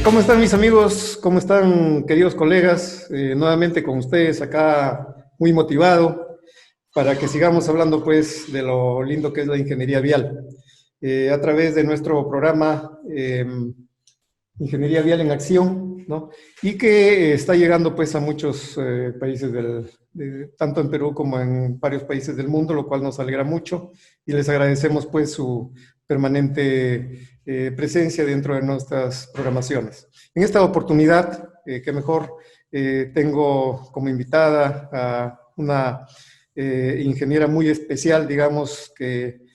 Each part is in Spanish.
¿Cómo están mis amigos? ¿Cómo están queridos colegas? Nuevamente con ustedes acá, muy motivado para que sigamos hablando pues de lo lindo que es la ingeniería vial. A través de nuestro programa Ingeniería Vial en Acción, ¿no? Y que está llegando pues a muchos países tanto en Perú como en varios países del mundo, lo cual nos alegra mucho y les agradecemos pues su permanente presencia dentro de nuestras programaciones. En esta oportunidad, que mejor tengo como invitada a una ingeniera muy especial, digamos, que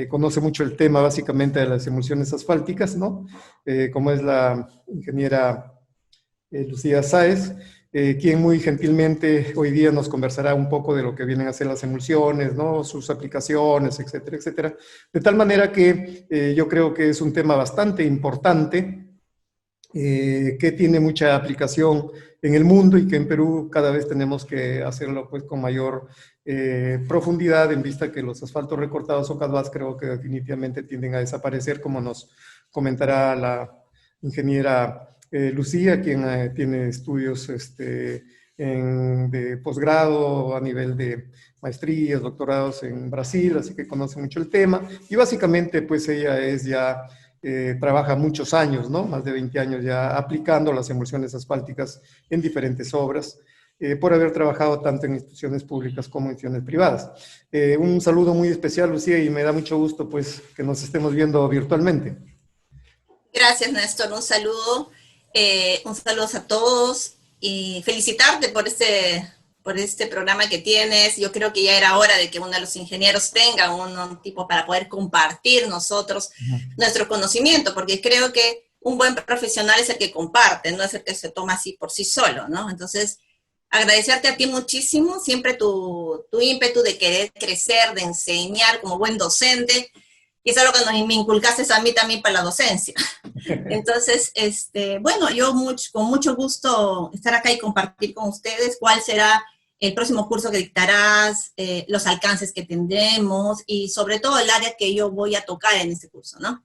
conoce mucho el tema básicamente de las emulsiones asfálticas, ¿no? Como es la ingeniera Lucía Sáez, quien muy gentilmente hoy día nos conversará un poco de lo que vienen a ser las emulsiones, ¿no? Sus aplicaciones, etcétera, etcétera. De tal manera que yo creo que es un tema bastante importante, que tiene mucha aplicación en el mundo y que en Perú cada vez tenemos que hacerlo pues con mayor profundidad, en vista que los asfaltos recortados o CADVAS creo que definitivamente tienden a desaparecer, como nos comentará la ingeniera Lucía, quien tiene estudios de posgrado a nivel de maestrías, doctorados en Brasil, así que conoce mucho el tema. Y básicamente pues ella es ya trabaja muchos años, ¿no? Más de 20 años ya aplicando las emulsiones asfálticas en diferentes obras, por haber trabajado tanto en instituciones públicas como en instituciones privadas. Un saludo muy especial, Lucía, y me da mucho gusto pues que nos estemos viendo virtualmente. Gracias, Néstor. Un saludo a todos y felicitarte por este programa que tienes. Yo creo que ya era hora de que uno de los ingenieros tenga un tipo para poder compartir nosotros nuestro conocimiento, porque creo que un buen profesional es el que comparte, no es el que se toma así por sí solo, ¿no? Entonces, agradecerte a ti muchísimo, siempre tu ímpetu de querer crecer, de enseñar como buen docente, y es algo que me inculcaste a mí también para la docencia. Entonces, bueno, con mucho gusto estar acá y compartir con ustedes cuál será el próximo curso que dictarás, los alcances que tendremos y sobre todo el área que yo voy a tocar en este curso, ¿no?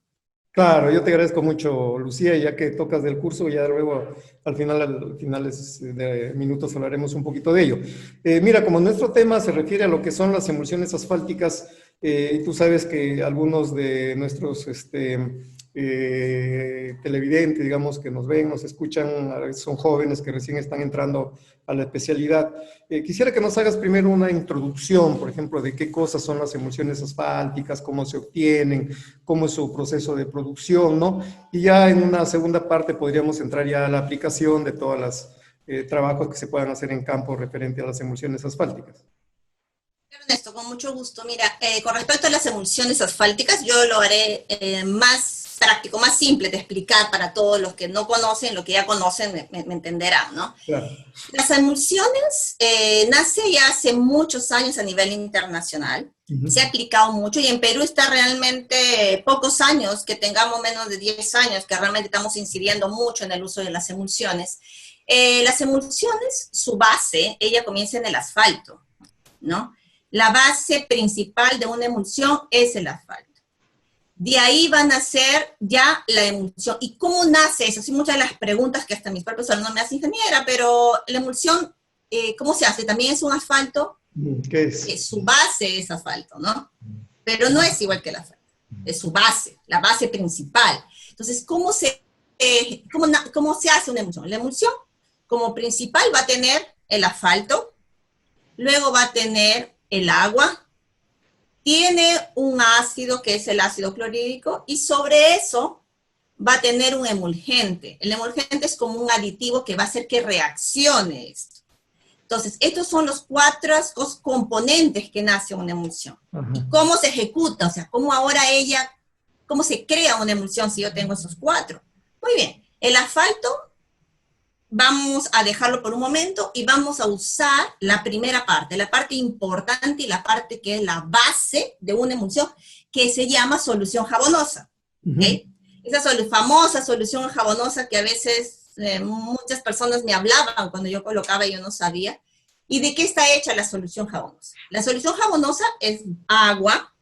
Claro, yo te agradezco mucho, Lucía, ya que tocas del curso, ya luego al finales de minutos hablaremos un poquito de ello. Mira, como nuestro tema se refiere a lo que son las emulsiones asfálticas, tú sabes que algunos de nuestros televidentes, digamos, que nos ven, nos escuchan, a veces son jóvenes que recién están entrando a la especialidad. Quisiera que nos hagas primero una introducción, por ejemplo, de qué cosas son las emulsiones asfálticas, cómo se obtienen, cómo es su proceso de producción, ¿no? Y ya en una segunda parte podríamos entrar ya a la aplicación de todos los trabajos que se puedan hacer en campo referente a las emulsiones asfálticas. Ernesto, con mucho gusto. Mira, con respecto a las emulsiones asfálticas, yo lo haré más práctico, más simple de explicar para todos los que no conocen, los que ya conocen me entenderán, ¿no? Claro. Las emulsiones nace ya hace muchos años a nivel internacional, se ha aplicado mucho y en Perú está realmente pocos años, que tengamos menos de 10 años, que realmente estamos incidiendo mucho en el uso de las emulsiones. Las emulsiones, su base, ella comienza en el asfalto, ¿no? La base principal de una emulsión es el asfalto. De ahí van a ser ya la emulsión. ¿Y cómo nace eso? Sí, muchas de las preguntas que hasta mis propios alumnos me hacen, ingeniera, pero la emulsión, ¿cómo se hace? ¿También es un asfalto? ¿Qué es? Su base es asfalto, ¿no? Pero no es igual que el asfalto. Es su base, la base principal. Entonces, ¿cómo se hace una emulsión? La emulsión, como principal, va a tener el asfalto, luego va a tener el agua, tiene un ácido que es el ácido clorhídrico y sobre eso va a tener un emulgente. El emulgente es como un aditivo que va a hacer que reaccione esto. Entonces, estos son los cuatro componentes que nace una emulsión. ¿Y cómo se ejecuta? O sea, cómo se crea una emulsión si yo tengo esos cuatro. Muy bien, el asfalto vamos a dejarlo por un momento y vamos a usar la primera parte, la parte importante y la parte que es la base de una emulsión, que se llama solución jabonosa. ¿Okay? Esa famosa solución jabonosa que a veces muchas personas me hablaban cuando yo colocaba y yo no sabía. ¿Y de qué está hecha la solución jabonosa? La solución jabonosa es agua,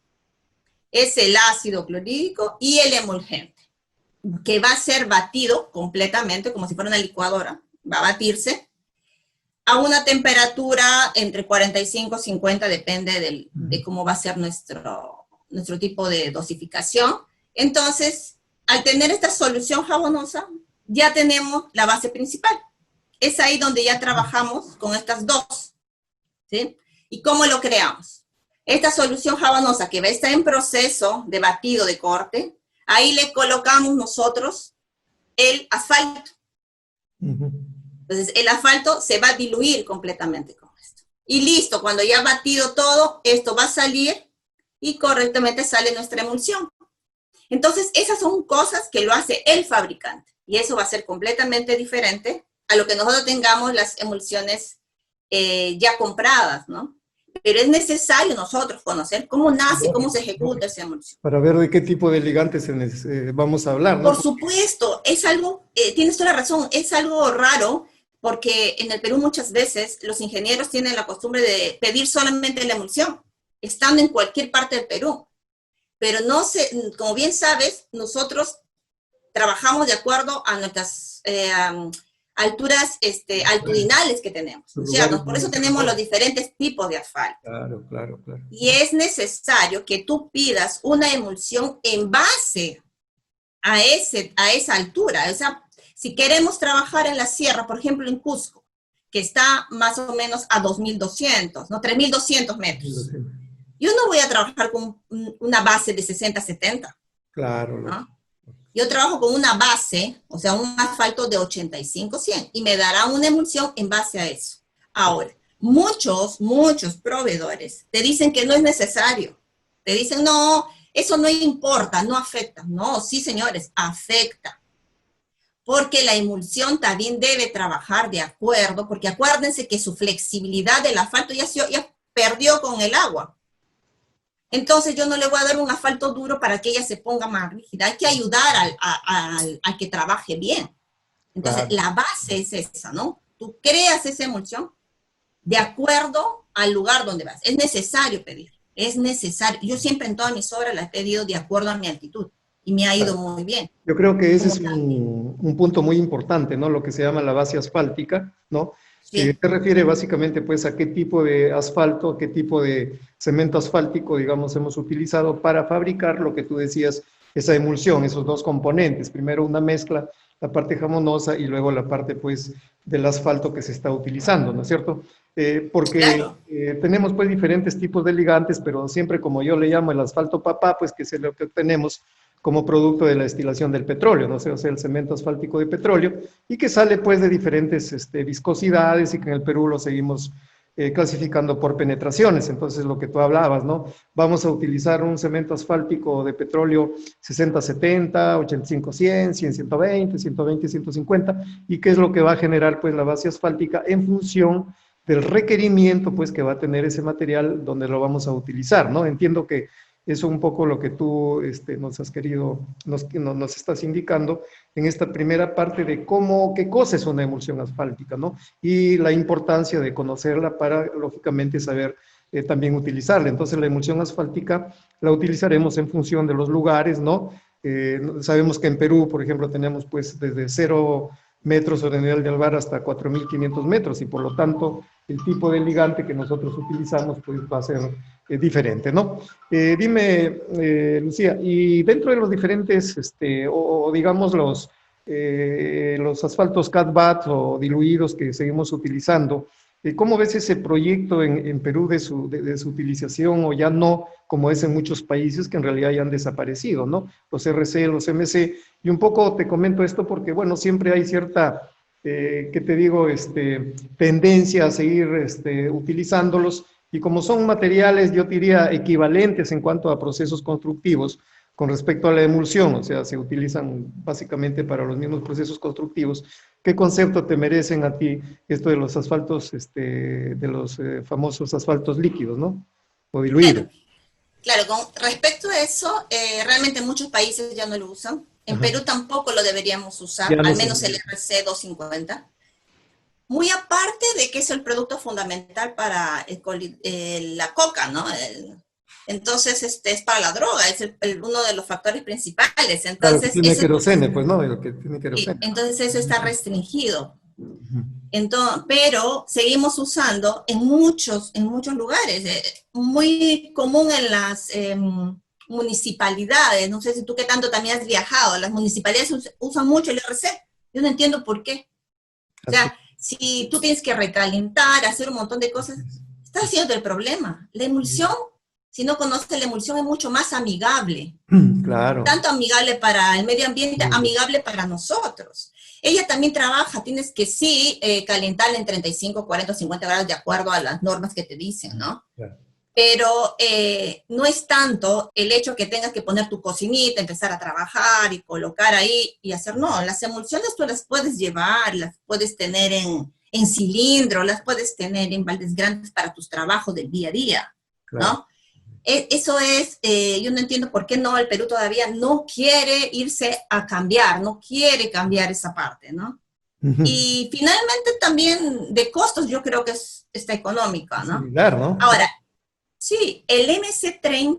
es el ácido clorhídrico y el emulgente. que va a ser batido completamente, como si fuera una licuadora, va a batirse a una temperatura entre 45 y 50, depende de cómo va a ser nuestro tipo de dosificación. Entonces, al tener esta solución jabonosa, ya tenemos la base principal. Es ahí donde ya trabajamos con estas dos, ¿sí? ¿Y cómo lo creamos? Esta solución jabonosa que va a estar en proceso de batido de corte, ahí le colocamos nosotros el asfalto. Entonces, el asfalto se va a diluir completamente con esto. Y listo, cuando ya ha batido todo, esto va a salir y correctamente sale nuestra emulsión. Entonces, esas son cosas que lo hace el fabricante. Y eso va a ser completamente diferente a lo que nosotros tengamos las emulsiones ya compradas, ¿no? Pero es necesario nosotros conocer cómo nace, cómo se ejecuta esa emulsión. Para ver de qué tipo de ligantes vamos a hablar, ¿no? Por supuesto, es algo, tienes toda la razón, es algo raro, porque en el Perú muchas veces los ingenieros tienen la costumbre de pedir solamente la emulsión, estando en cualquier parte del Perú. Pero no sé, como bien sabes, nosotros trabajamos de acuerdo a nuestras alturas altitudinales que tenemos, ¿no es cierto? Por eso tenemos los diferentes tipos de asfalto. Claro, claro, claro. Y es necesario que tú pidas una emulsión en base a esa altura. O sea, si queremos trabajar en la sierra, por ejemplo en Cusco, que está más o menos a 2.200, ¿no? 3.200 metros. Yo no voy a trabajar con una base de 60-70. Claro. ¿No? Yo trabajo con una base, o sea, un asfalto de 85-100, y me dará una emulsión en base a eso. Ahora, muchos proveedores te dicen que no es necesario. Te dicen, no, eso no importa, no afecta. No, sí, señores, afecta. Porque la emulsión también debe trabajar de acuerdo, porque acuérdense que su flexibilidad del asfalto ya perdió con el agua. Entonces yo no le voy a dar un asfalto duro para que ella se ponga más rígida. Hay que ayudar al que trabaje bien. Entonces la base es esa, ¿no? Tú creas esa emulsión de acuerdo al lugar donde vas. Es necesario pedir, es necesario. Yo siempre en todas mis obras la he pedido de acuerdo a mi altitud y me ha ido muy bien. Yo creo que ese es un punto muy importante, ¿no? Lo que se llama la base asfáltica, ¿no? Sí. Se refiere básicamente pues a qué tipo de asfalto, qué tipo de cemento asfáltico, digamos, hemos utilizado para fabricar lo que tú decías, esa emulsión, esos dos componentes. Primero una mezcla, la parte jamonosa y luego la parte pues del asfalto que se está utilizando, ¿no es cierto? Porque Claro. tenemos pues diferentes tipos de ligantes, pero siempre como yo le llamo el asfalto papá, pues que es lo que tenemos como producto de la destilación del petróleo, ¿no? O sea, el cemento asfáltico de petróleo, y que sale pues de diferentes viscosidades y que en el Perú lo seguimos clasificando por penetraciones. Entonces, lo que tú hablabas, ¿no? Vamos a utilizar un cemento asfáltico de petróleo 60-70, 85-100, 100-120, 120-150, y qué es lo que va a generar pues la base asfáltica en función del requerimiento pues que va a tener ese material donde lo vamos a utilizar, ¿no? Entiendo que eso es un poco lo que tú nos has querido, nos estás indicando en esta primera parte de qué cosa es una emulsión asfáltica, ¿no? Y la importancia de conocerla para, lógicamente, saber también utilizarla. Entonces, la emulsión asfáltica la utilizaremos en función de los lugares, ¿no? Sabemos que en Perú, por ejemplo, tenemos pues desde 0 metros sobre el nivel del mar hasta 4.500 metros, y por lo tanto, el tipo de ligante que nosotros utilizamos pues va a ser diferente, ¿no? Dime, Lucía, y dentro de los diferentes, digamos los asfaltos CAT-BAT o diluidos que seguimos utilizando, ¿cómo ves ese proyecto en Perú de su utilización, o ya no, como es en muchos países que en realidad ya han desaparecido, ¿no? Los RC, los MC, y un poco te comento esto porque, bueno, siempre hay cierta, ¿qué te digo?, tendencia a seguir utilizándolos, y como son materiales, yo diría, equivalentes en cuanto a procesos constructivos con respecto a la emulsión, o sea, se utilizan básicamente para los mismos procesos constructivos. ¿Qué concepto te merecen a ti esto de los asfaltos, de los famosos asfaltos líquidos, ¿no? O diluidos. Claro, con respecto a eso, realmente muchos países ya no lo usan. En Perú tampoco lo deberíamos usar, Ya no al se menos el utiliza. RC 250. Muy aparte de que es el producto fundamental para la coca, ¿no? entonces es para la droga, es uno de los factores principales. Claro, que Entonces, tiene querosene, pues, ¿no? El que tiene sí, querosene, ¿no? entonces eso está restringido. Ujú. Entonces, pero seguimos usando en muchos lugares. Muy común en las municipalidades. No sé si tú qué tanto también has viajado. Las municipalidades usan mucho el RC. Yo no entiendo por qué. O Así, sea, si tú tienes que recalentar, hacer un montón de así cosas, es. estás haciendo el problema. La emulsión, si no conoces la emulsión, es mucho más amigable. Claro. Tanto amigable para el medio ambiente, amigable para nosotros. Ella también trabaja, tienes que sí calentarla en 35, 40, 50 grados de acuerdo a las normas que te dicen, ¿no? Claro. Pero no es tanto el hecho que tengas que poner tu cocinita, empezar a trabajar y colocar ahí y hacer, no, las emulsiones tú las puedes llevar, las puedes tener en cilindro, las puedes tener en baldes grandes para tus trabajos del día a día, Claro. ¿no? Eso es, yo no entiendo por qué no, el Perú todavía no quiere irse a cambiar, no quiere cambiar esa parte, ¿no? Ujú. Y finalmente también de costos yo creo que está económica, ¿no? Similar, ¿no? Ahora, sí, el MC30,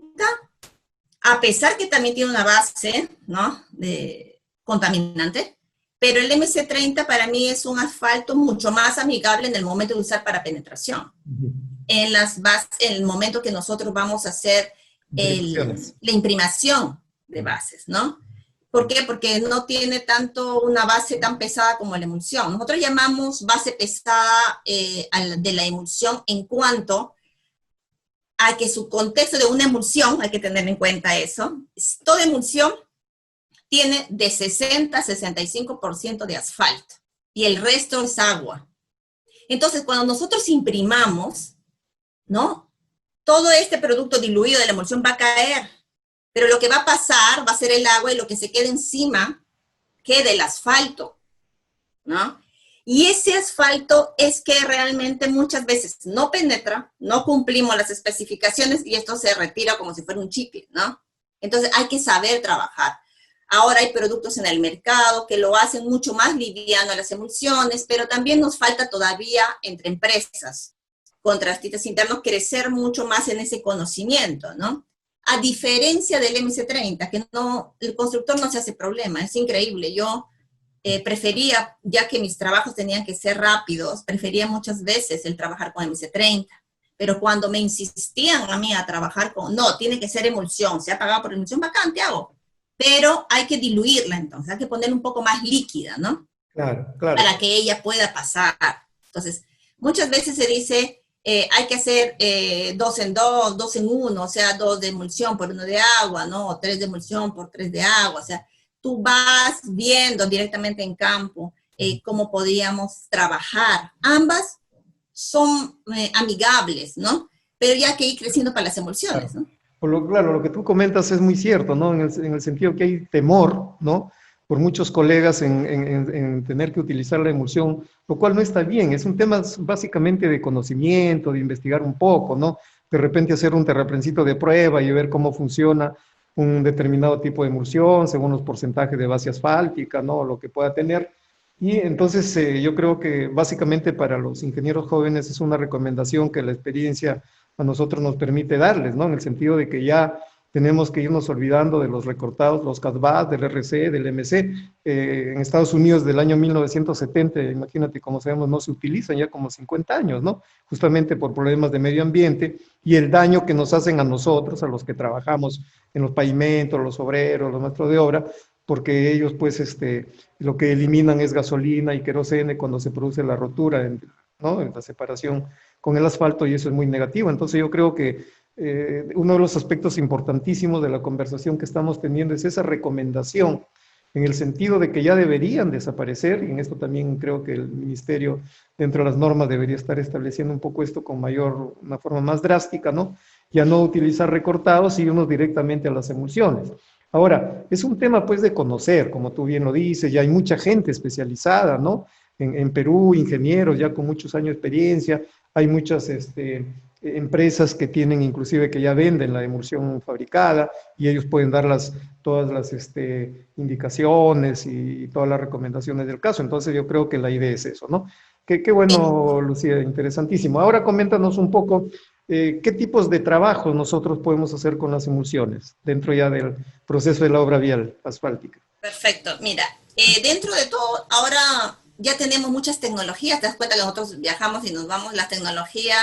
a pesar que también tiene una base, ¿no? De contaminante, pero el MC30 para mí es un asfalto mucho más amigable en el momento de usar para penetración. Ujú. En las bases, en el momento que nosotros vamos a hacer Imprimaciones. la imprimación de bases, ¿no? ¿Por qué? Porque no tiene tanto una base tan pesada como la emulsión. Nosotros llamamos base pesada de la emulsión en cuanto a que su contexto de una emulsión, hay que tener en cuenta eso, toda emulsión tiene de 60 a 65% de asfalto y el resto es agua. Entonces, cuando nosotros imprimamos, ¿no? Todo este producto diluido de la emulsión va a caer, pero lo que va a pasar va a ser el agua y lo que se quede encima quede el asfalto, ¿no? Y ese asfalto es que realmente muchas veces no penetra, no cumplimos las especificaciones y esto se retira como si fuera un chicle, ¿no? Entonces hay que saber trabajar. Ahora hay productos en el mercado que lo hacen mucho más liviano a las emulsiones, pero también nos falta todavía entre empresas contrastistas internos crecer mucho más en ese conocimiento, ¿no? A diferencia del MC30, que no, el constructor no se hace problema, es increíble. Yo prefería, ya que mis trabajos tenían que ser rápidos, prefería muchas veces el trabajar con MC30. Pero cuando me insistían a mí a trabajar con, no, tiene que ser emulsión, se ha pagado por emulsión, bacán, te hago. Pero hay que diluirla entonces, hay que ponerla un poco más líquida, ¿no? Claro, claro. Para que ella pueda pasar. Entonces, muchas veces se dice, hay que hacer 2 en 2, 2 en 1, o sea, 2 de emulsión por 1 de agua, ¿no? O 3 de emulsión por 3 de agua, o sea, tú vas viendo directamente en campo cómo podíamos trabajar. Ambas son amigables, ¿no? Pero ya hay que ir creciendo para las emulsiones, Claro. ¿no? Claro, lo que tú comentas es muy cierto, ¿no? En el sentido que hay temor, ¿no? Por muchos colegas en tener que utilizar la emulsión, lo cual no está bien. Es un tema básicamente de conocimiento, de investigar un poco, ¿no? De repente hacer un terraplencito de prueba y ver cómo funciona un determinado tipo de emulsión según los porcentajes de base asfáltica, ¿no? Lo que pueda tener. Y entonces yo creo que básicamente para los ingenieros jóvenes es una recomendación que la experiencia a nosotros nos permite darles, ¿no? En el sentido de que ya tenemos que irnos olvidando de los recortados, los CADVAS, del RC, del MC. En Estados Unidos del año 1970, imagínate, como sabemos, no se utilizan ya como 50 años, ¿no? Justamente por problemas de medio ambiente y el daño que nos hacen a nosotros, a los que trabajamos en los pavimentos, los obreros, los maestros de obra, porque ellos pues lo que eliminan es gasolina y querosene cuando se produce la rotura, ¿no? En la separación con el asfalto y eso es muy negativo. Entonces yo creo que uno de los aspectos importantísimos de la conversación que estamos teniendo es esa recomendación en el sentido de que ya deberían desaparecer, y en esto también creo que el Ministerio, dentro de las normas, debería estar estableciendo un poco esto con una forma más drástica, ¿no? Ya no utilizar recortados y irnos directamente a las emulsiones. Ahora, es un tema pues de conocer, como tú bien lo dices, ya hay mucha gente especializada, ¿no? En Perú, ingenieros ya con muchos años de experiencia, hay muchas empresas que tienen inclusive que ya venden la emulsión fabricada y ellos pueden dar todas las indicaciones y todas las recomendaciones del caso. Entonces yo creo que la idea es eso, ¿no? Qué bueno, Lucía, interesantísimo. Ahora coméntanos un poco ¿qué tipos de trabajos nosotros podemos hacer con las emulsiones dentro ya del proceso de la obra vial asfáltica? Perfecto. Mira, dentro de todo, ahora ya tenemos muchas tecnologías. Te das cuenta que nosotros viajamos y nos vamos, la tecnología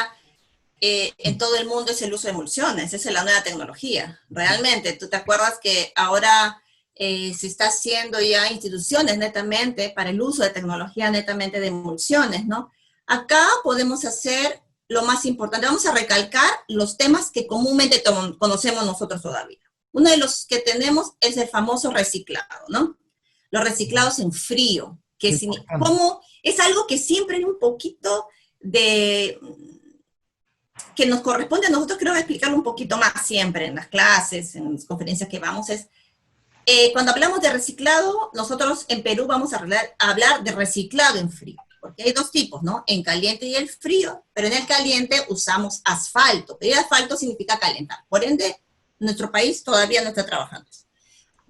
en todo el mundo es el uso de emulsiones, esa es la nueva tecnología. Realmente, tú te acuerdas que ahora se está haciendo ya instituciones netamente para el uso de tecnología netamente de emulsiones, ¿no? Acá podemos hacer lo más importante, vamos a recalcar los temas que comúnmente conocemos nosotros todavía. Uno de los que tenemos es el famoso reciclado, ¿no? Los reciclados en frío, que como es algo que siempre hay un poquito de que nos corresponde a nosotros, creo, explicarlo un poquito más siempre en las clases, en las conferencias que vamos, es cuando hablamos de reciclado, nosotros en Perú vamos a hablar de reciclado en frío, porque hay dos tipos, ¿no? En caliente y el frío, pero en el caliente usamos asfalto, pero el asfalto significa calentar, por ende, nuestro país todavía no está trabajando.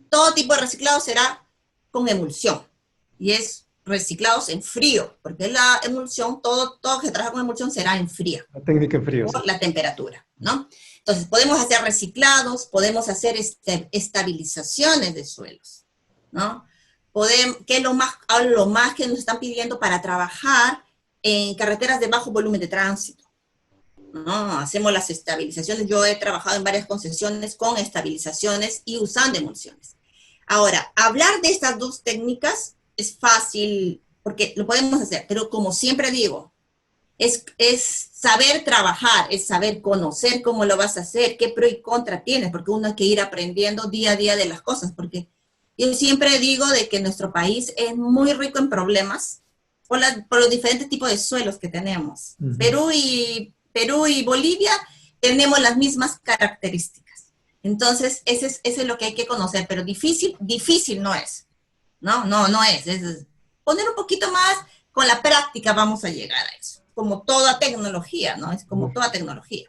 Todo tipo de reciclado será con emulsión, y es reciclados en frío, porque la emulsión, todo que trabaja con emulsión será en frío. La técnica en frío. Por sí. La temperatura, ¿no? Entonces, podemos hacer reciclados, podemos hacer estabilizaciones de suelos, ¿no? ¿Qué es lo más que nos están pidiendo para trabajar en carreteras de bajo volumen de tránsito? ¿No? Hacemos las estabilizaciones. Yo he trabajado en varias concesiones con estabilizaciones y usando emulsiones. Ahora, hablar de estas dos técnicas es fácil, porque lo podemos hacer, pero como siempre digo, es saber trabajar, es saber conocer cómo lo vas a hacer, qué pro y contra tienes, porque uno hay que ir aprendiendo día a día de las cosas, porque yo siempre digo de que nuestro país es muy rico en problemas por los diferentes tipos de suelos que tenemos. Uh-huh. Perú y Bolivia tenemos las mismas características. Entonces, ese es lo que hay que conocer, pero difícil no es. No es poner un poquito más, con la práctica vamos a llegar a eso. Como toda tecnología, ¿no? Es como toda tecnología.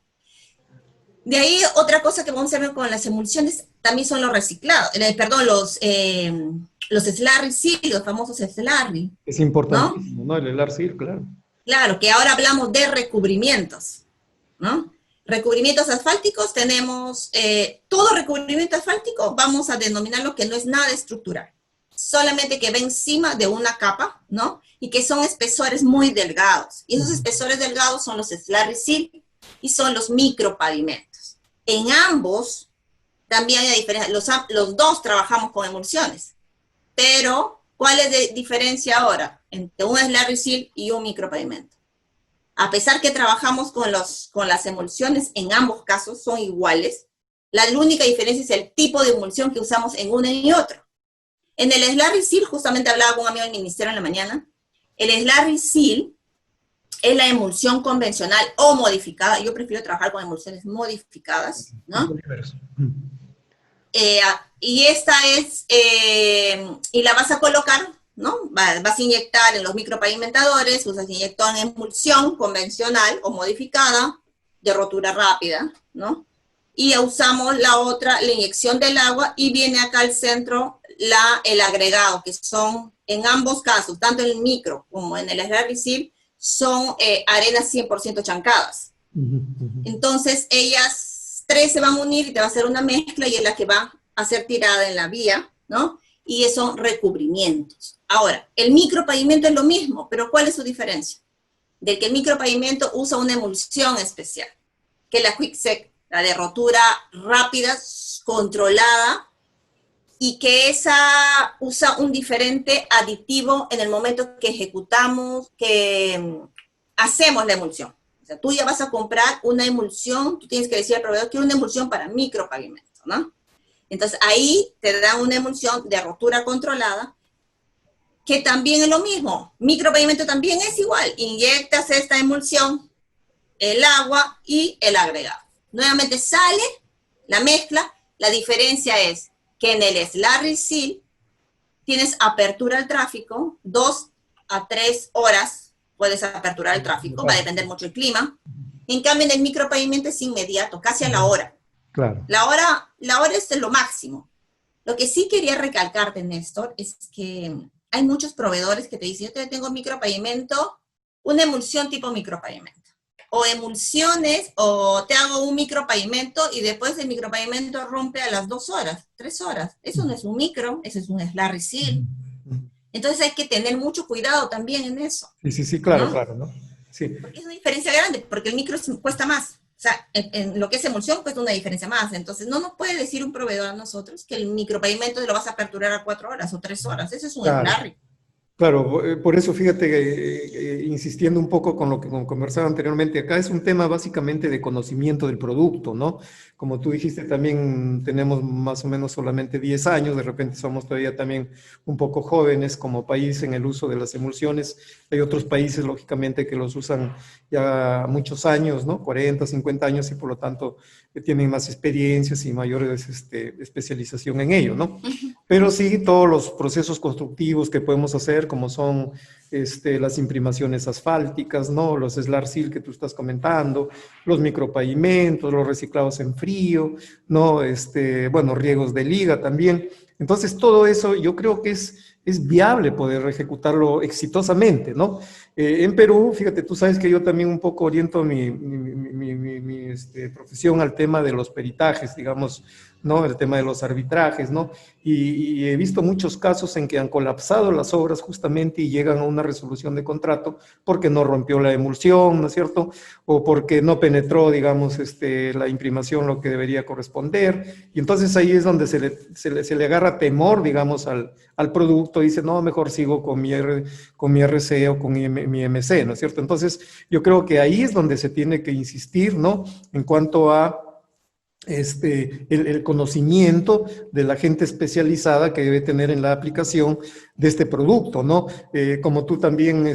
De ahí, otra cosa que vamos a ver con las emulsiones también son los reciclados, los slurry seal, los famosos slurry. Es importantísimo, ¿no? El slurry seal, claro. Claro, que ahora hablamos de recubrimientos, ¿no? Recubrimientos asfálticos, tenemos, todo recubrimiento asfáltico vamos a denominarlo que no es nada estructural, solamente que va encima de una capa, ¿no? Y que son espesores muy delgados. Y esos espesores delgados son los slurry seal y son los micropavimentos. En ambos, también hay diferencia. Los dos trabajamos con emulsiones. Pero, ¿cuál es la diferencia ahora entre un slurry seal y un micropavimento? A pesar que trabajamos con las emulsiones, en ambos casos son iguales. La única diferencia es el tipo de emulsión que usamos en uno y otro. En el slurry seal, justamente hablaba con un amigo del ministerio en la mañana, el slurry seal es la emulsión convencional o modificada. Yo prefiero trabajar con emulsiones modificadas, ¿no? Y esta es, y la vas a colocar, ¿no? Vas a inyectar en los micropavimentadores, usas inyector en emulsión convencional o modificada, de rotura rápida, ¿no? Y usamos la otra, la inyección del agua, y viene acá al centro el agregado, que son, en ambos casos, tanto en el micro como en el slurry seal, son arenas 100% chancadas. Entonces, ellas tres se van a unir y te va a hacer una mezcla, y es la que va a ser tirada en la vía, ¿no? Y son recubrimientos. Ahora, el micropavimento es lo mismo, pero ¿cuál es su diferencia? De que el micropavimento usa una emulsión especial, que es la Quick-Sec, la de rotura rápida, controlada, y que esa usa un diferente aditivo en el momento que ejecutamos, que hacemos la emulsión. O sea, tú ya vas a comprar una emulsión, tú tienes que decir al proveedor que es una emulsión para micropavimento, ¿no? Entonces, ahí te dan una emulsión de rotura controlada, que también es lo mismo. Micropavimento también es igual. Inyectas esta emulsión, el agua y el agregado. Nuevamente sale la mezcla. La diferencia es que en el slurry seal tienes apertura al tráfico, 2 a 3 horas puedes aperturar el tráfico, va a depender mucho del clima. En cambio, en el micropavimento es inmediato, casi a la hora. Claro. La hora es lo máximo. Lo que sí quería recalcarte, Néstor, es que hay muchos proveedores que te dicen, yo te tengo micropavimento, una emulsión tipo micropavimento. o emulsiones, o te hago un micropavimento y después el micropavimento rompe a las 2 horas, 3 horas. Eso no es un micro, eso es un slurry seal. Entonces hay que tener mucho cuidado también en eso. Sí, sí, sí, claro, ¿no? claro, ¿no? Sí. Porque es una diferencia grande, porque el micro cuesta más. O sea, en lo que es emulsión cuesta una diferencia más. Entonces no nos puede decir un proveedor a nosotros que el micropavimento lo vas a aperturar a 4 horas o 3 horas. Eso es un Claro. slurry. Claro, por eso fíjate, insistiendo un poco con lo que conversaba anteriormente, acá es un tema básicamente de conocimiento del producto, ¿no? Como tú dijiste, también tenemos más o menos solamente 10 años, de repente somos todavía también un poco jóvenes como país en el uso de las emulsiones. Hay otros países, lógicamente, que los usan ya muchos años, ¿no? 40, 50 años y por lo tanto tienen más experiencias y mayor especialización en ello, ¿no? Pero sí, todos los procesos constructivos que podemos hacer, como son las imprimaciones asfálticas, ¿no? Los slurry seal que tú estás comentando, los micropavimentos, los reciclados en frío, ¿no? Bueno, riegos de liga también. Entonces, todo eso yo creo que es viable poder ejecutarlo exitosamente, ¿no? En Perú, fíjate, tú sabes que yo también un poco oriento mi profesión al tema de los peritajes, digamos, ¿no? El tema de los arbitrajes, ¿no? Y he visto muchos casos en que han colapsado las obras justamente y llegan a una resolución de contrato porque no rompió la emulsión, ¿no es cierto? O porque no penetró, digamos, la imprimación lo que debería corresponder. Y entonces ahí es donde se le agarra temor, digamos, al producto. Dice, no, mejor sigo con mi RC o con mi MC, ¿no es cierto? Entonces yo creo que ahí es donde se tiene que insistir, ¿no? En cuanto a el conocimiento de la gente especializada que debe tener en la aplicación de este producto, ¿no? Como tú también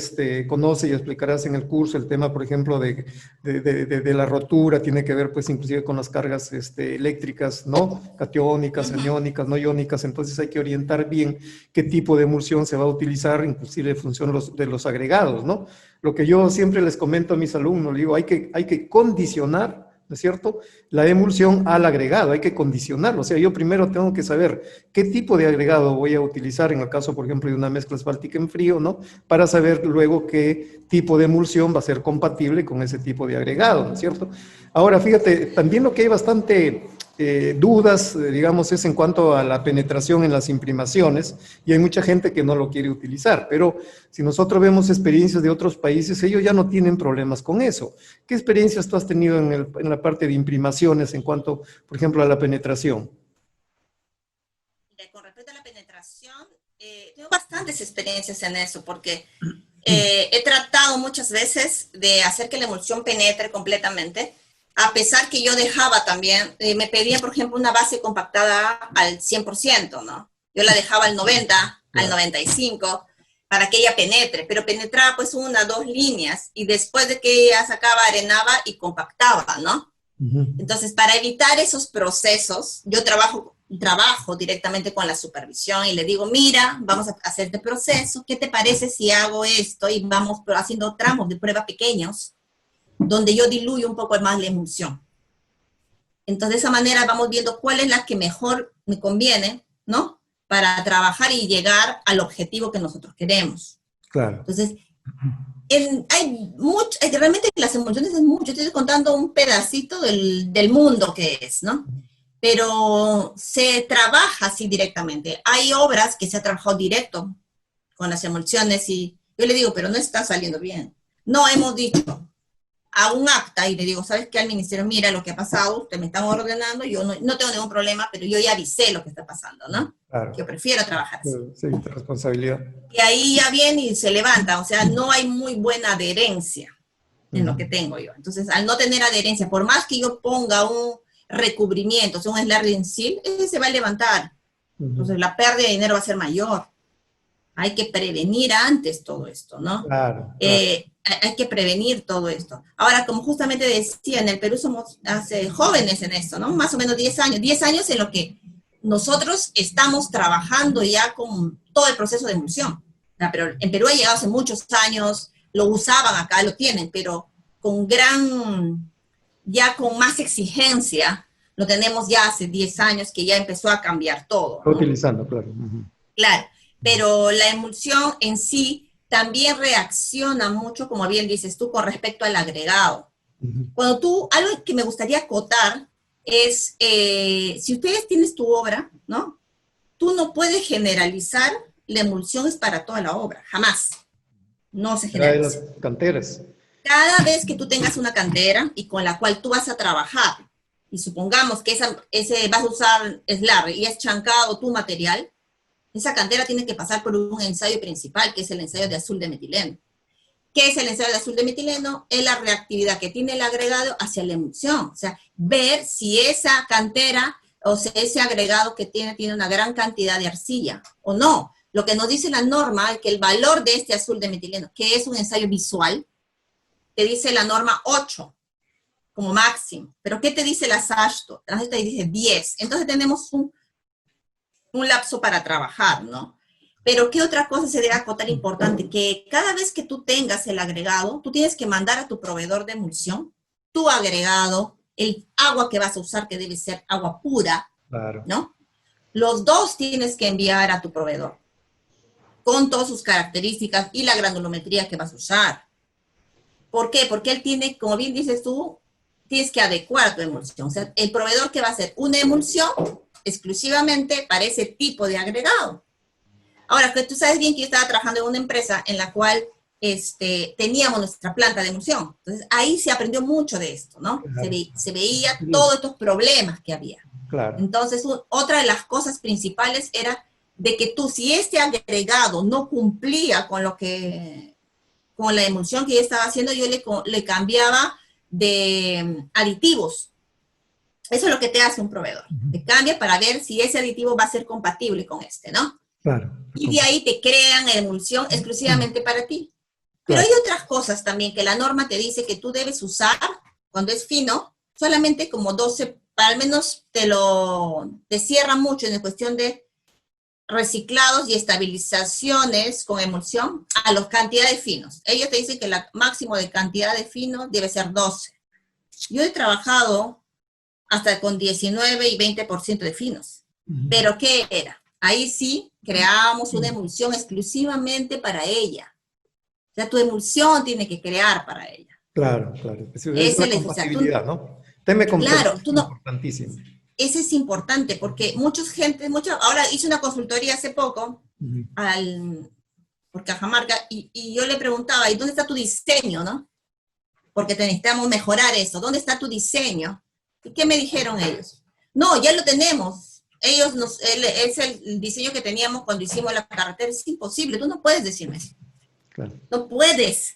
conoces y explicarás en el curso, el tema, por ejemplo, de la rotura, tiene que ver, pues, inclusive con las cargas eléctricas, ¿no? Catiónicas, aniónicas, no iónicas, entonces hay que orientar bien qué tipo de emulsión se va a utilizar, inclusive en función de los agregados, ¿no? Lo que yo siempre les comento a mis alumnos, digo, hay que condicionar, ¿no es cierto?, la emulsión al agregado, hay que condicionarlo. O sea, yo primero tengo que saber qué tipo de agregado voy a utilizar, en el caso, por ejemplo, de una mezcla asfáltica en frío, ¿no? Para saber luego qué tipo de emulsión va a ser compatible con ese tipo de agregado, ¿no es cierto? Ahora, fíjate, también lo que hay bastante dudas, digamos, es en cuanto a la penetración en las imprimaciones, y hay mucha gente que no lo quiere utilizar, pero si nosotros vemos experiencias de otros países, ellos ya no tienen problemas con eso. ¿Qué experiencias tú has tenido en la parte de imprimaciones en cuanto, por ejemplo, a la penetración? Con respecto a la penetración, tengo bastantes experiencias en eso, porque he tratado muchas veces de hacer que la emulsión penetre completamente, a pesar que yo dejaba también, me pedían, por ejemplo, una base compactada al 100%, ¿no? Yo la dejaba al 90, al 95, para que ella penetre, pero penetraba pues 1, 2 líneas, y después de que ella sacaba, arenaba y compactaba, ¿no? Entonces, para evitar esos procesos, yo trabajo directamente con la supervisión y le digo, mira, vamos a hacer este proceso, ¿qué te parece si hago esto? Y vamos haciendo tramos de prueba pequeños, donde yo diluyo un poco más la emulsión. Entonces, de esa manera vamos viendo cuál es la que mejor me conviene, ¿no? Para trabajar y llegar al objetivo que nosotros queremos. Claro. Entonces, realmente las emulsiones es mucho, estoy contando un pedacito del mundo que es, ¿no? Pero se trabaja así directamente. Hay obras que se ha trabajado directo con las emulsiones y yo le digo, pero no está saliendo bien. No, hemos dicho, a un acta y le digo, ¿sabes qué? Al ministerio, mira lo que ha pasado, ustedes me están ordenando, yo no tengo ningún problema, pero yo ya avisé lo que está pasando, ¿no? Claro. Yo prefiero trabajar así. Sí, responsabilidad. Y ahí ya viene y se levanta, o sea, no hay muy buena adherencia en lo que tengo yo. Entonces, al no tener adherencia, por más que yo ponga un recubrimiento, o sea, un slurry seal, ese se va a levantar. Entonces, la pérdida de dinero va a ser mayor. Hay que prevenir antes todo esto, ¿no? Claro. Hay que prevenir todo esto. Ahora, como justamente decía, en el Perú somos jóvenes en esto, ¿no? Más o menos 10 años. 10 años en lo que nosotros estamos trabajando ya con todo el proceso de emulsión. Pero en Perú ha llegado hace muchos años, lo usaban acá, lo tienen, pero ya con más exigencia, lo tenemos ya hace 10 años que ya empezó a cambiar todo, ¿no? Utilizando, claro. Claro, pero la emulsión en sí también reacciona mucho, como bien dices tú, con respecto al agregado. Ujú. Cuando tú, algo que me gustaría acotar es, si ustedes tienes tu obra, ¿no? Tú no puedes generalizar, la emulsión es para toda la obra, jamás, no se Era de las generaliza. canteras. Cada vez que tú tengas una cantera y con la cual tú vas a trabajar, y supongamos que ese vas a usar slab y es chancado tu material, esa cantera tiene que pasar por un ensayo principal, que es el ensayo de azul de metileno. ¿Qué es el ensayo de azul de metileno? Es la reactividad que tiene el agregado hacia la emulsión. O sea, ver si esa cantera o sea, ese agregado que tiene una gran cantidad de arcilla o no. Lo que nos dice la norma es que el valor de este azul de metileno, que es un ensayo visual, te dice la norma 8 como máximo. Pero ¿qué te dice la SASTO? La SASTO te dice 10. Entonces tenemos un lapso para trabajar, ¿no? Pero ¿qué otra cosa se debe acotar importante? Que cada vez que tú tengas el agregado, tú tienes que mandar a tu proveedor de emulsión tu agregado, el agua que vas a usar, que debe ser agua pura, Claro. ¿no? Los dos tienes que enviar a tu proveedor con todas sus características y la granulometría que vas a usar. ¿Por qué? Porque él tiene, como bien dices tú, tienes que adecuar tu emulsión. O sea, el proveedor que va a hacer una emulsión exclusivamente para ese tipo de agregado. Ahora, que tú sabes bien que yo estaba trabajando en una empresa en la cual teníamos nuestra planta de emulsión. Entonces, ahí se aprendió mucho de esto, ¿no? Claro. Se veía todos estos problemas que había. Claro. Entonces, otra de las cosas principales era de que tú, si este agregado no cumplía con lo que, con la emulsión que yo estaba haciendo, yo le cambiaba de aditivos. Eso es lo que te hace un proveedor. Te cambia para ver si ese aditivo va a ser compatible con este, ¿no? Claro. Y de ahí te crean emulsión exclusivamente para ti. Pero Claro. hay otras cosas también que la norma te dice que tú debes usar cuando es fino, solamente como 12, al menos te cierra mucho en cuestión de reciclados y estabilizaciones con emulsión a las cantidades finos. Ellos te dicen que el máximo de cantidad de fino debe ser 12. Yo he trabajado hasta con 19 y 20% de finos. ¿Pero qué era? Ahí sí creábamos una emulsión exclusivamente para ella. O sea, tu emulsión tiene que crear para ella. Claro, claro. Es Esa la es o sea, tú, compatibilidad, ¿no? Tema de compatibilidad claro, es tú no, importantísimo. ese es importante porque ahora hice una consultoría hace poco por Cajamarca y yo le preguntaba, ¿y dónde está tu diseño, no? Porque necesitamos mejorar eso. ¿Dónde está tu diseño? ¿Y qué me dijeron ellos? No, ya lo tenemos. Es el diseño que teníamos cuando hicimos la carretera. Es imposible, tú no puedes decirme eso. Claro. No puedes.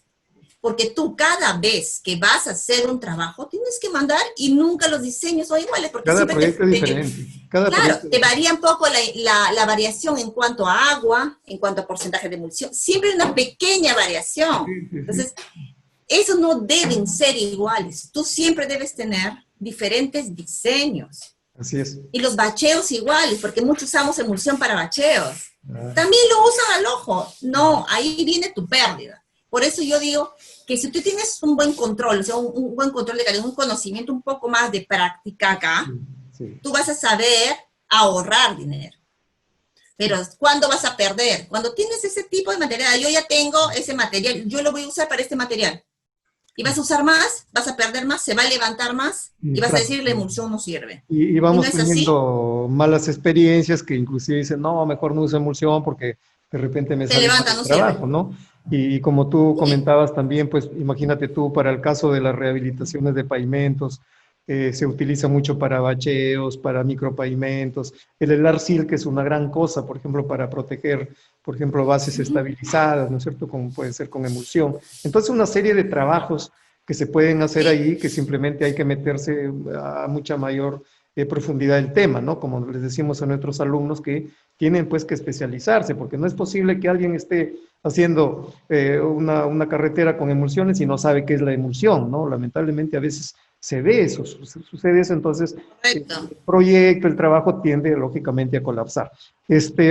Porque tú cada vez que vas a hacer un trabajo, tienes que mandar y nunca los diseños son iguales. Porque Cada siempre proyecto es diferente. Cada claro, proyecto te varía un poco la variación en cuanto a agua, en cuanto a porcentaje de emulsión. Siempre hay una pequeña variación. Entonces, esos no deben ser iguales. Tú siempre debes tener diferentes diseños. Así es. Y los bacheos iguales, porque muchos usamos emulsión para bacheos. También lo usan al ojo. No, ahí viene tu pérdida. Por eso yo digo que si tú tienes un buen control, o sea, un buen control de calidad, un conocimiento un poco más de práctica acá, tú vas a saber ahorrar dinero. Pero ¿cuándo vas a perder? Cuando tienes ese tipo de material. Yo ya tengo ese material, yo lo voy a usar para este material. Y vas a usar más, vas a perder más, se va a levantar más y vas a decir la emulsión no sirve. Y vamos ¿No es teniendo malas experiencias que inclusive dicen, no, mejor no uso emulsión porque de repente me se sale levanta, mal no el trabajo, sirve. ¿no? Y como tú comentabas también, pues imagínate tú, para el caso de las rehabilitaciones de pavimentos, se utiliza mucho para bacheos, para micropavimentos. El Helar Sil, que es una gran cosa, por ejemplo, para proteger, por ejemplo, bases estabilizadas, ¿no es cierto? Como puede ser con emulsión. Entonces, una serie de trabajos que se pueden hacer ahí, que simplemente hay que meterse a mucha mayor profundidad del tema, ¿no? Como les decimos a nuestros alumnos que tienen pues que especializarse, porque no es posible que alguien esté haciendo una carretera con emulsiones y no sabe qué es la emulsión, ¿no? Lamentablemente a veces se ve eso, sucede eso, entonces el proyecto, el trabajo tiende lógicamente a colapsar.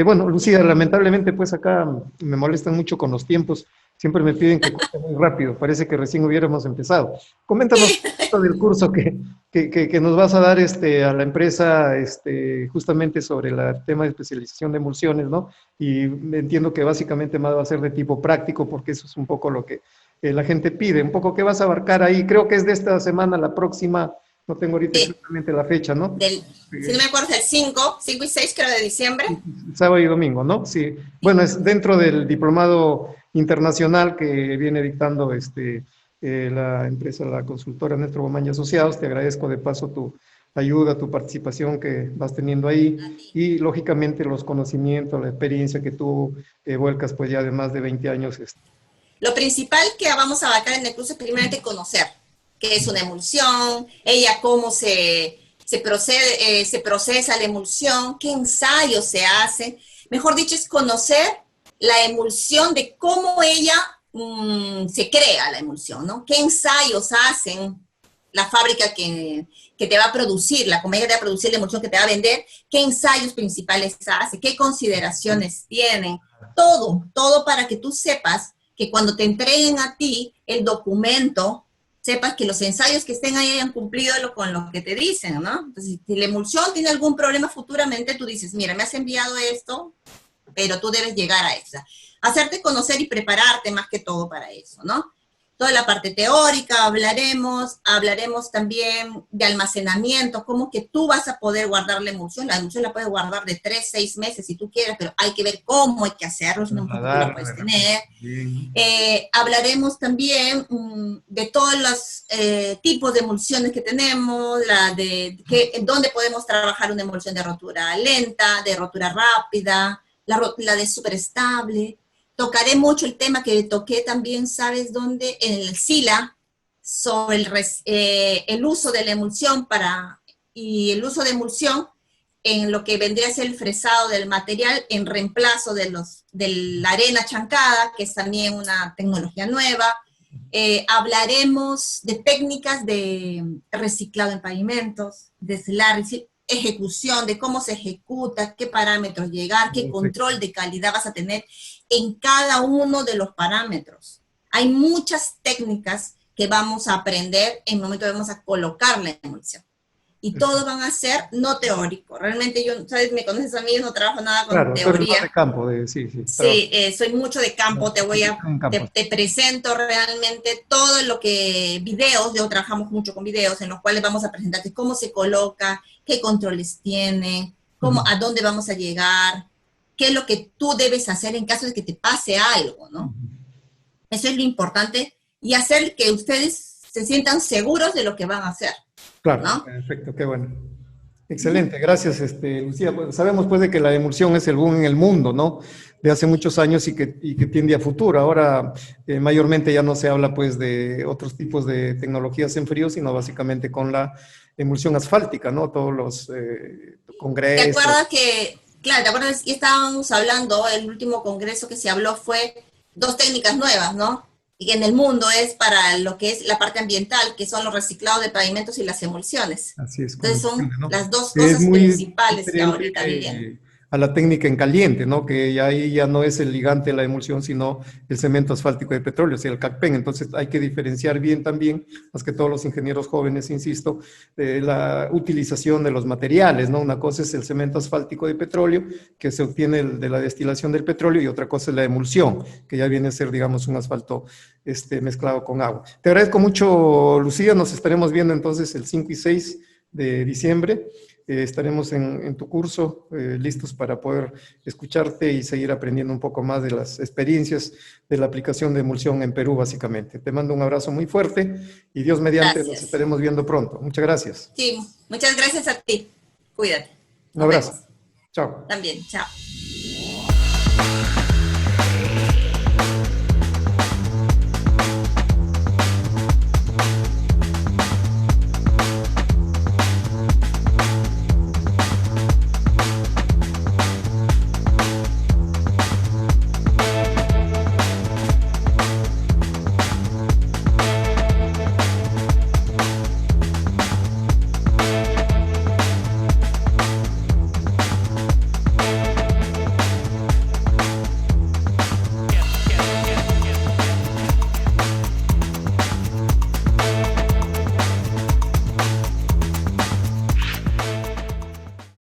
Bueno, Lucía, lamentablemente pues acá me molestan mucho con los tiempos, siempre me piden que corte muy rápido, parece que recién hubiéramos empezado. Coméntanos un poquito del curso que nos vas a dar a la empresa justamente sobre el tema de especialización de emulsiones, ¿no? Y entiendo que básicamente más va a ser de tipo práctico porque eso es un poco lo que la gente pide. Un poco, ¿qué vas a abarcar ahí? Creo que es de esta semana, la próxima, no tengo ahorita Sí. exactamente la fecha, ¿no? Si no me acuerdo, es el 5 y 6 creo de diciembre. Sábado y domingo, ¿no? Sí. Bueno, es dentro del diplomado internacional que viene dictando la empresa, la consultora Néstor Bomán y Asociados. Te agradezco de paso tu ayuda, tu participación que vas teniendo ahí y lógicamente los conocimientos, la experiencia que tú vuelcas pues ya de más de 20 años. Lo principal que vamos a abarcar en el curso es primeramente conocer qué es una emulsión, ella cómo se procesa la emulsión, qué ensayos se hacen. Mejor dicho, es conocer la emulsión, de cómo ella se crea la emulsión, ¿no? ¿Qué ensayos hacen la fábrica que te va a producir, la compañía que te va a producir la emulsión que te va a vender? ¿Qué ensayos principales hace? ¿Qué consideraciones tienen? Todo para que tú sepas que cuando te entreguen a ti el documento, sepas que los ensayos que estén ahí hayan cumplido con lo que te dicen, ¿no? Entonces, si la emulsión tiene algún problema futuramente, tú dices, mira, me has enviado esto, pero tú debes llegar a eso. Hacerte conocer y prepararte más que todo para eso, ¿no? Toda la parte teórica hablaremos también de almacenamiento, cómo que tú vas a poder guardar la emulsión la puedes guardar de 3, 6 meses si tú quieres, pero hay que ver cómo hay que hacerlo, si no, tú la puedes tener. Hablaremos también de todos los tipos de emulsiones que tenemos, dónde podemos trabajar una emulsión de rotura lenta, de rotura rápida, la de superestable. Tocaré mucho el tema que toqué también, ¿sabes dónde? En el SILA, sobre el uso de la emulsión y el uso de emulsión en lo que vendría a ser el fresado del material en reemplazo de la arena chancada, que es también una tecnología nueva. Hablaremos de técnicas de reciclado en pavimentos, de la ejecución, de cómo se ejecuta, qué parámetros llegar, qué control de calidad vas a tener en cada uno de los parámetros. Hay muchas técnicas que vamos a aprender en el momento que vamos a colocar la emulsión. Y todos van a ser no teórico. Realmente yo, ¿sabes? Me conoces a mí, yo no trabajo nada con teoría. De campo, sí, soy mucho de campo. Te presento realmente todo lo que, videos, yo trabajamos mucho con videos en los cuales vamos a presentarte cómo se coloca, qué controles tiene, a dónde vamos a llegar, qué es lo que tú debes hacer en caso de que te pase algo, ¿no? Eso es lo importante, y hacer que ustedes se sientan seguros de lo que van a hacer. Claro, ¿no? Perfecto, qué bueno. Excelente, gracias, Lucía. Pues, sabemos pues de que la emulsión es el boom en el mundo, ¿no? De hace muchos años y que tiende a futuro. Ahora mayormente ya no se habla pues de otros tipos de tecnologías en frío, sino básicamente con la emulsión asfáltica, ¿no? Todos los congresos. ¿Te acuerdas que, claro, te acuerdas que estábamos hablando, el último congreso que se habló fue 2 técnicas nuevas, ¿no? Y que en el mundo es para lo que es la parte ambiental, que son los reciclados de pavimentos y las emulsiones. Así es. Entonces son las dos cosas principales que ahorita vienen. A la técnica en caliente, ¿no? Que ya ahí ya no es el ligante de la emulsión, sino el cemento asfáltico de petróleo, o sea, el CACPEN. Entonces hay que diferenciar bien también, más que todos los ingenieros jóvenes, insisto, de la utilización de los materiales, ¿no? Una cosa es el cemento asfáltico de petróleo, que se obtiene de la destilación del petróleo, y otra cosa es la emulsión, que ya viene a ser, digamos, un asfalto mezclado con agua. Te agradezco mucho, Lucía. Nos estaremos viendo entonces el 5 y 6 de diciembre. Estaremos en tu curso listos para poder escucharte y seguir aprendiendo un poco más de las experiencias de la aplicación de emulsión en Perú, básicamente. Te mando un abrazo muy fuerte y Dios mediante nos estaremos viendo pronto. Muchas gracias. Sí, muchas gracias a ti. Cuídate. Un abrazo. Chao. También, chao.